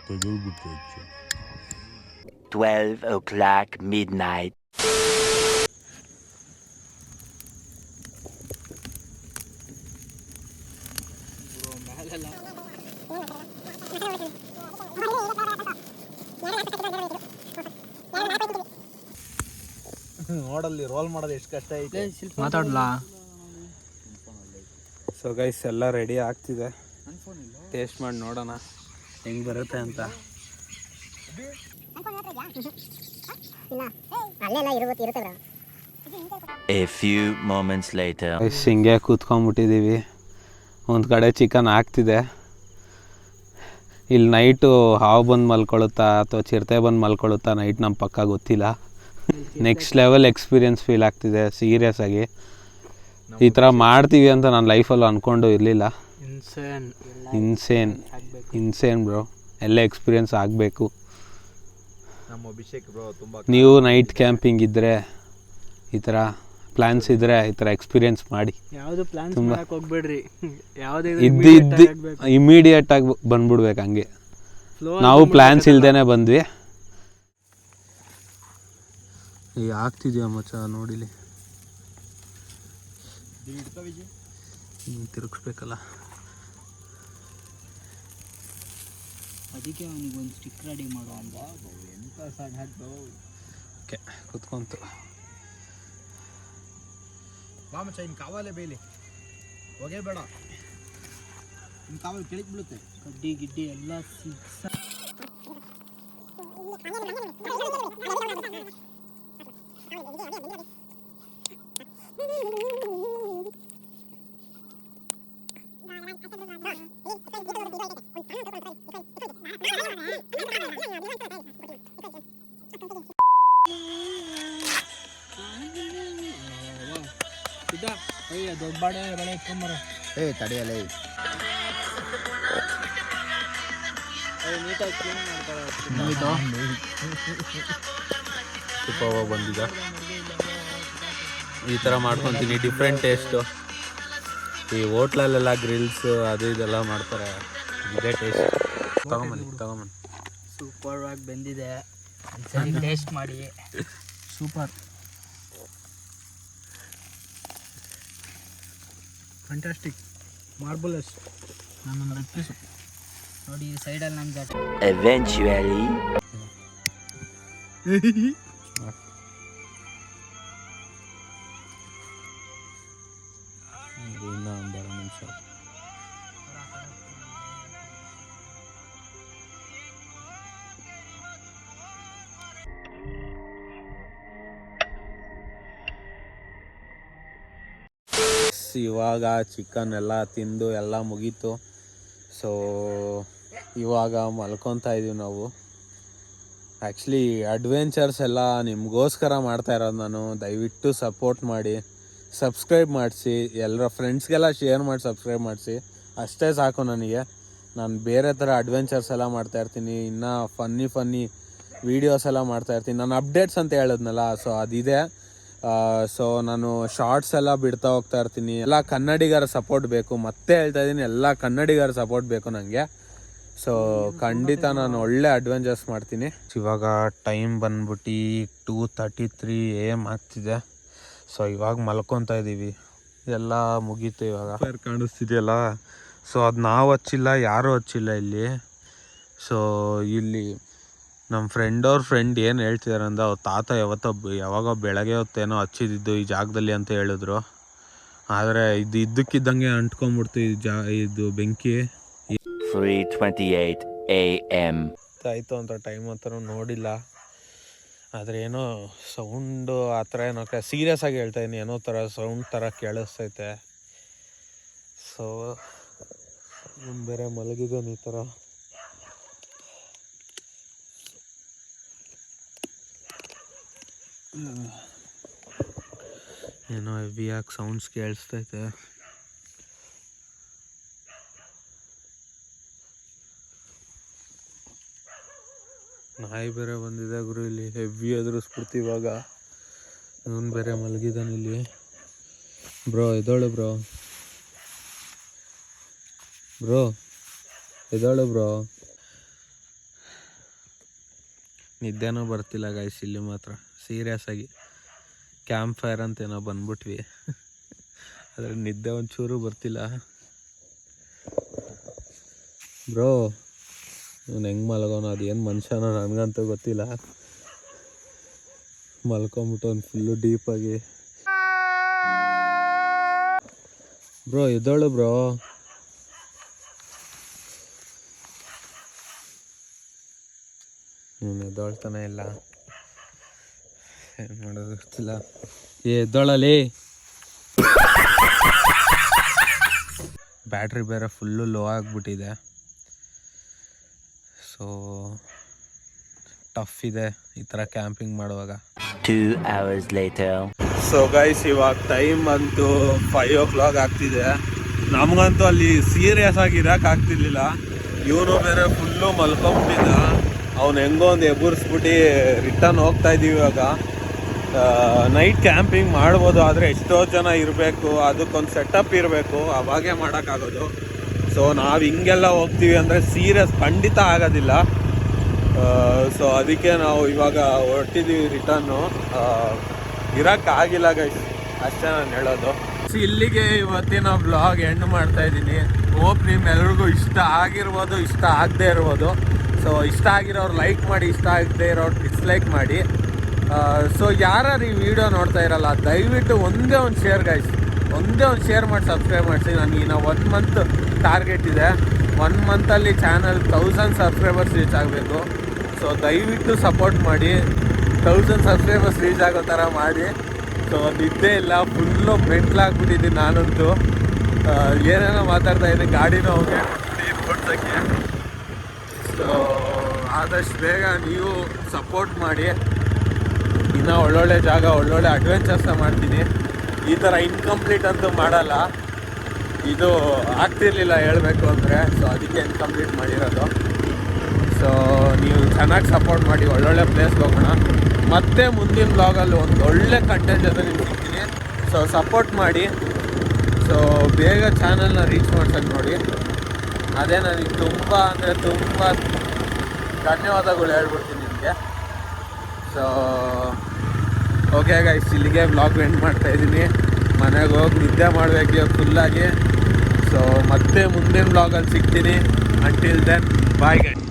12 o'clock midnight. ನೋಡಲ್ಲಿ roll ಮಾಡೋದು ಎಷ್ಟು ಕಷ್ಟ ಐತೆ ಮಾತಾಡ್ಲಾ. ಸೊ ಗೈಸ್ ಎಲ್ಲ ರೆಡಿ ಆಗ್ತಿದೆ, ಟೇಸ್ಟ್ ಮಾಡಿ ನೋಡೋಣ ಹೆಂಗೆ ಬರುತ್ತೆ ಅಂತ. A few moments later. ಹಿಂಗೆ ಕೂತ್ಕೊಂಡ್ಬಿಟ್ಟಿದ್ದೀವಿ, ಒಂದು ಕಡೆ ಚಿಕನ್ ಆಗ್ತಿದೆ. ಇಲ್ಲಿ ನೈಟು ಹಾವು ಬಂದು ಮಲ್ಕೊಳುತ್ತಾ ಅಥವಾ ಚಿರತೆ ಬಂದು ಮಲ್ಕೊಳುತ್ತಾ ನೈಟ್ ನಮ್ಮ ಪಕ್ಕ ಗೊತ್ತಿಲ್ಲ. ನೆಕ್ಸ್ಟ್ ಲೆವೆಲ್ ಎಕ್ಸ್ಪೀರಿಯನ್ಸ್ ಫೀಲ್ ಆಗ್ತಿದೆ ಸೀರಿಯಸ್ ಆಗಿ. ಈ ಥರ ಮಾಡ್ತೀವಿ ಅಂತ ನಾನು ಲೈಫಲ್ಲೂ ಅಂದ್ಕೊಂಡು ಇರಲಿಲ್ಲ. ಇನ್ಸೇನ್ ಬ್ರೋ, ಎಲ್ಲ ಎಕ್ಸ್ಪೀರಿಯನ್ಸ್ ಆಗಬೇಕು. ನೀವು ನೈಟ್ ಕ್ಯಾಂಪಿಂಗ್ ಇದ್ದರೆ ಈ ಥರ ಪ್ಲ್ಯಾನ್ಸ್ ಇದ್ದರೆ ಈ ಥರ ಎಕ್ಸ್ಪೀರಿಯನ್ಸ್ ಮಾಡಿ. ಯಾವುದು ಪ್ಲಾನ್ಸ್ ಮಾಡಕ್ಕೆ ಹೋಗ್ಬೇಡ್ರಿ, ಯಾವುದೇ ಇದ್ದು ಇಮಿಡಿಯೇಟ್ ಆಗಿ ಬಂದ್ಬಿಡ್ಬೇಕು. ಹಂಗೆ ನಾವು ಪ್ಲ್ಯಾನ್ಸ್ ಇಲ್ದೇನೆ ಬಂದ್ವಿ. ಈಗ ಆಗ್ತಿದ್ಯಾ ಮಚ್ಚ ನೋಡಿಲಿ, ತಿರುಗಿಸ್ಬೇಕಲ್ಲ. ಅದಕ್ಕೆ ಅವನಿಗೊಂದು ಸ್ಟಿಕ್ ರೆಡಿ ಮಾಡುವ ಅಂತ. ಎಂತ ಸಾಕು ಓಕೆ, ಕುತ್ಕೊಂತು. ಬಾ ಮಚ್ಚ, ಇನ್ನು ಕಾವಾಲೆ ಬೇಲಿ ಹೋಗೇ ಬೇಡ, ಇನ್ನು ಕಾವಲು ಕೆಳಗೆ ಬೀಳುತ್ತೆ. ಕಡ್ಡಿ ಗಿಡ್ಡಿ ಎಲ್ಲ ಸಿಕ್ಸ. ದೊಡ್ಡ ಬಾಡೆ ಬಳೆ ಇಟ್ಕೊಂಬರ. ತಡೆಯಲ್ಲ, ನೀಟಾಗಿ ಕ್ಲೀನ್ ಮಾಡ್ತಾರೆ. ತುಪ್ಪ ಬಂದಿದ್ದ ಈ ಥರ ಮಾಡ್ಕೊತೀನಿ. Different taste. ಈ ಹೋಟ್ಲಲ್ಲೆಲ್ಲ ಗ್ರಿಲ್ಸ್ ಅದು ಇದೆಲ್ಲ ಮಾಡ್ತಾರೆ, ಇದೇ ಟೇಸ್ಟ್. ತಗೊಂಬನ್ನಿ. ಸೂಪರ್ ಆಗಿ ಬಂದಿದೆ, ಸರಿ ಟೇಸ್ಟ್ ಮಾಡಿ. Super, fantastic, marvellous. ನನ್ನೊಂದು ಲೆಗ್ ಪೀಸು ನೋಡಿ ಸೈಡಲ್ಲಿ ನನ್ನ Eventually. ಇನ್ನೂ ಒಂದು 2 ನಿಮಿಷ. ಇವಾಗ ಚಿಕನ್ ಎಲ್ಲ ತಿಂದು ಎಲ್ಲ ಮುಗೀತು. ಸೊ ಇವಾಗ ಮಲ್ಕೊತಾ ಇದ್ದೀವಿ ನಾವು. ಆ್ಯಕ್ಚುಲಿ ಅಡ್ವೆಂಚರ್ಸ್ ಎಲ್ಲ ನಿಮಗೋಸ್ಕರ ಮಾಡ್ತಾ ಇರೋದು ನಾನು. ದಯವಿಟ್ಟು ಸಪೋರ್ಟ್ ಮಾಡಿ, ಸಬ್ಸ್ಕ್ರೈಬ್ ಮಾಡಿಸಿ, ಎಲ್ಲರ ಫ್ರೆಂಡ್ಸ್ಗೆಲ್ಲ ಶೇರ್ ಮಾಡಿ ಸಬ್ಸ್ಕ್ರೈಬ್ ಮಾಡಿಸಿ. ಅಷ್ಟೇ ಸಾಕು ನನಗೆ. ನಾನು ಬೇರೆ ಥರ ಅಡ್ವೆಂಚರ್ಸ್ ಎಲ್ಲ ಮಾಡ್ತಾಯಿರ್ತೀನಿ, ಇನ್ನೂ ಫನ್ನಿ ವೀಡಿಯೋಸ್ ಎಲ್ಲ ಮಾಡ್ತಾಯಿರ್ತೀನಿ. ನಾನು ಅಪ್ಡೇಟ್ಸ್ ಅಂತ ಹೇಳಿದ್ನಲ್ಲ, ಸೊ ಅದಿದೆ. ಸೊ ನಾನು ಶಾರ್ಟ್ಸ್ ಎಲ್ಲ ಬಿಡ್ತಾ ಹೋಗ್ತಾ ಇರ್ತೀನಿ. ಎಲ್ಲ ಕನ್ನಡಿಗರ ಸಪೋರ್ಟ್ ಬೇಕು, ಮತ್ತೆ ಹೇಳ್ತಾ ಇದ್ದೀನಿ, ಎಲ್ಲ ಕನ್ನಡಿಗರ ಸಪೋರ್ಟ್ ಬೇಕು ನನಗೆ. ಸೊ ಖಂಡಿತ ನಾನು ಒಳ್ಳೆ ಅಡ್ವೆಂಚರ್ಸ್ ಮಾಡ್ತೀನಿ. ಇವಾಗ ಟೈಮ್ ಬಂದ್ಬಿಟ್ಟು 2:33 AM ಆಗ್ತಿದೆ. ಸೊ ಇವಾಗ ಮಲ್ಕೊತಾ ಇದ್ದೀವಿ, ಎಲ್ಲ ಮುಗೀತು ಇವಾಗ. ಕಾಣಿಸ್ತಿದೆಯಲ್ಲ, ಸೊ ಅದು ನಾವು ಹಚ್ಚಿಲ್ಲ, ಯಾರೂ ಹಚ್ಚಿಲ್ಲ ಇಲ್ಲಿ. ಸೊ ಇಲ್ಲಿ ನಮ್ಮ ಫ್ರೆಂಡ್ ಏನು ಹೇಳ್ತಿದ್ದಾರೆ ಅಂದ್ರೆ, ಅವ್ರ ತಾತ ಯಾವಾಗ ಬೆಳಗ್ಗೆ ಹೊತ್ತೇನೋ ಹಚ್ಚಿದ್ದು ಈ ಜಾಗದಲ್ಲಿ ಅಂತ ಹೇಳಿದ್ರು. ಆದರೆ ಇದು ಇದ್ದಕ್ಕಿದ್ದಂಗೆ ಅಂಟ್ಕೊಂಡ್ಬಿಡ್ತು ಇದು ಬೆಂಕಿ. 3:28 AM. ಆಯಿತು ಅಂತ ಟೈಮ್ ಹತ್ರ ನೋಡಿಲ್ಲ. ಆದರೆ ಏನೋ ಸೌಂಡು ಆ ಥರ ಏನೋ ಸೀರಿಯಸ್ ಆಗಿ ಹೇಳ್ತಾ ಇದ್ದೀನಿ, ಏನೋ ಥರ ಸೌಂಡ್ ಥರ ಕೇಳಿಸ್ತೈತೆ. ಸೊ ಬೇರೆ ಮಲಗಿದ್ದಾನೆ ಈ ಥರ. ಏನೋ ಹೆವಿಯಾಗಿ ಸೌಂಡ್ಸ್ ಕೇಳಿಸ್ತೈತೆ. ನಾಯಿ ಬೇರೆ ಬಂದಿದೆ ಗುರು, ಇಲ್ಲಿ ಹೆವಿ ಎದುರಿಸ್ಬಿಡ್ತೀವಿ ಇವಾಗ. ಇವನು ಬೇರೆ ಮಲಗಿದ್ದಾನೆ ಇಲ್ಲಿ. ಬ್ರೋ ಎದೋಳು ಬ್ರೋ ಎದೋಳು ಬ್ರೋ. ನಿದ್ದೆನೂ ಬರ್ತಿಲ್ಲ ಗೈಸ್ ಇಲ್ಲಿ ಮಾತ್ರ ಸೀರಿಯಸ್ ಆಗಿ. ಕ್ಯಾಂಪ್ ಫೈರ್ ಅಂತೇನೋ ಬಂದ್ಬಿಟ್ವಿ ಆದರೆ ನಿದ್ದೆ ಒಂಚೂರು ಬರ್ತಿಲ್ಲ. ಬ್ರೋ ಇವನು ಹೆಂಗೆ ಮಲ್ಗೋನು ಅದೇನು ಮನುಷ್ಯನೋ ನನಗಂತೂ ಗೊತ್ತಿಲ್ಲ. ಮಲ್ಕೊಂಬಿಟ್ಟು ಒಂದು ಫುಲ್ಲು ಡೀಪಾಗಿ. ಬ್ರೋ ಎದ್ದೋಳು ಬ್ರೋ. ಇವನು ಎದ್ದೋಳ್ತಾನೆ ಇಲ್ಲ, ಏನು ಮಾಡೋದು ಗೊತ್ತಿಲ್ಲ. ಎದ್ದೋಳಲ್ಲಿ. ಬ್ಯಾಟ್ರಿ ಬೇರೆ ಫುಲ್ಲು ಲೋ ಆಗಿಬಿಟ್ಟಿದೆ. ಸೊ ಟಫ್ ಇದೆ ಈ ಥರ ಕ್ಯಾಂಪಿಂಗ್ ಮಾಡುವಾಗ. 2 hours later. ಸೊ ಗೈಸ್ ಇವಾಗ ಟೈಮ್ ಅಂತೂ 5 o'clock ಆಗ್ತಿದೆ. ನಮಗಂತೂ ಅಲ್ಲಿ ಸೀರಿಯಸ್ ಆಗಿ ಇರೋಕ್ಕಾಗ್ತಿರ್ಲಿಲ್ಲ. ಇವನು ಬೇರೆ ಫುಲ್ಲು ಮಲ್ಕೊಂಬಿಟ್ಟಿದ್ದ. ಅವ್ನು ಹೆಂಗೋ ಒಂದು ಎಬ್ಬರಿಸ್ಬಿಟ್ಟು ರಿಟರ್ನ್ ಹೋಗ್ತಾ ಇದ್ದೀವಿ ಇವಾಗ. ನೈಟ್ ಕ್ಯಾಂಪಿಂಗ್ ಮಾಡ್ಬೋದು, ಆದರೆ ಎಷ್ಟೋ ಜನ ಇರಬೇಕು, ಅದಕ್ಕೊಂದು ಸೆಟಪ್ ಇರಬೇಕು, ಅವಾಗೇ ಮಾಡೋಕ್ಕಾಗೋದು. ಸೊ ನಾವು ಹಿಂಗೆಲ್ಲ ಹೋಗ್ತೀವಿ ಅಂದರೆ ಸೀರಿಯಸ್ ಖಂಡಿತ ಆಗೋದಿಲ್ಲ. ಸೊ ಅದಕ್ಕೆ ನಾವು ಇವಾಗ ಹೊರಟಿದ್ದೀವಿ ರಿಟರ್ನು. ಇರೋಕ್ಕಾಗಿಲ್ಲ ಗೈಸ್, ಅಷ್ಟೇ ನಾನು ಹೇಳೋದು. ಇಲ್ಲಿಗೆ ಇವತ್ತಿನ ಬ್ಲಾಗ್ ಎಂಡ್ ಮಾಡ್ತಾ ಇದ್ದೀನಿ. ಹೋಪ್ ನಿಮ್ಮೆಲ್ರಿಗೂ ಇಷ್ಟ ಆಗಿರ್ಬೋದು, ಇಷ್ಟ ಆಗದೆ ಇರ್ಬೋದು. ಸೊ ಇಷ್ಟ ಆಗಿರೋರು ಲೈಕ್ ಮಾಡಿ, ಇಷ್ಟ ಆಗದೆ ಇರೋರು ಡಿಸ್ಲೈಕ್ ಮಾಡಿ. ಸೊ ಯಾರು ಈ ವಿಡಿಯೋ ನೋಡ್ತಾ ಇರಲ್ಲ ದಯವಿಟ್ಟು ಒಂದೇ ಒಂದು ಶೇರ್ ಗೈಸ್, ಒಂದೇ ಒಂದು ಶೇರ್ ಮಾಡಿ ಸಬ್ಸ್ಕ್ರೈಬ್ ಮಾಡಿಸಿ. ನನಗೆ ಇನ್ನು 1 ಮಂತ್ ಟಾರ್ಗೆಟ್ ಇದೆ. 1 ಮಂತಲ್ಲಿ ಚಾನಲ್ 1000 ಸಬ್ಸ್ಕ್ರೈಬರ್ಸ್ ರೀಚ್ ಆಗಬೇಕು. ಸೊ ದಯವಿಟ್ಟು ಸಪೋರ್ಟ್ ಮಾಡಿ, 1000 ಸಬ್ಸ್ಕ್ರೈಬರ್ಸ್ ರೀಚ್ ಆಗೋ ಥರ ಮಾಡಿ. ಸೊ ನಿದ್ದೆ ಇಲ್ಲ, ಫುಲ್ಲು ಮೆಂಟ್ಲಾಗ್ಬಿಟ್ಟಿದ್ದೀನಿ ನಾನಂತೂ. ಏನೇನೋ ಮಾತಾಡ್ತಾ ಇದ್ದೀನಿ, ಗಾಡಿನೂ ಹೋಗಿ ಓಡ್ಸೋಕ್ಕೆ. ಸೊ ಆದಷ್ಟು ಬೇಗ ನೀವು ಸಪೋರ್ಟ್ ಮಾಡಿ. ಇನ್ನೂ ಒಳ್ಳೊಳ್ಳೆ ಜಾಗ, ಒಳ್ಳೊಳ್ಳೆ ಅಡ್ವೆಂಚರ್ಸ್ನ ಮಾಡ್ತೀನಿ. ಈ ಥರ ಇನ್ಕಂಪ್ಲೀಟ್ ಅಂತೂ ಮಾಡಲ್ಲ. ಇದು ಆಗ್ತಿರ್ಲಿಲ್ಲ ಹೇಳಬೇಕು ಅಂದರೆ, ಸೊ ಅದಕ್ಕೆ ಇನ್ಕಂಪ್ಲೀಟ್ ಮಾಡಿರೋದು. ಸೊ ನೀವು ಚೆನ್ನಾಗಿ ಸಪೋರ್ಟ್ ಮಾಡಿ, ಒಳ್ಳೊಳ್ಳೆ ಪ್ಲೇಸ್ಗೆ ಹೋಗೋಣ. ಮತ್ತೆ ಮುಂದಿನ ಬ್ಲಾಗಲ್ಲಿ ಒಂದು ಒಳ್ಳೆ ಕಂಟೆಂಟ್ ಜೊತೆ ನಿಮ್ಗೆ ಸಿಗ್ತೀನಿ. ಸೊ ಸಪೋರ್ಟ್ ಮಾಡಿ. ಸೊ ಬೇಗ ಚಾನಲ್ನ ರೀಚ್ ಮಾಡ್ಸೋಕ್ಕೆ ನೋಡಿ. ಅದೇ ನನಗೆ ತುಂಬ ಅಂದರೆ ತುಂಬ ಧನ್ಯವಾದಗಳು ಹೇಳ್ಬಿಡ್ತೀನಿ ನಿಮಗೆ. ಸೊ ಓಕೆ ಗೈಸ್, ಇಲ್ಲಿಗೆ ಬ್ಲಾಗ್ ಎಂಡ್ ಮಾಡ್ತಾಯಿದ್ದೀನಿ. ಮನೆಗೆ ಹೋಗಿ ನಿದ್ದೆ ಮಾಡಬೇಕು ಫುಲ್ಲಾಗಿ. ಸೊ ಮತ್ತೆ ಮುಂದಿನ ಬ್ಲಾಗಲ್ಲಿ ಸಿಗ್ತೀನಿ. Until then bye guys.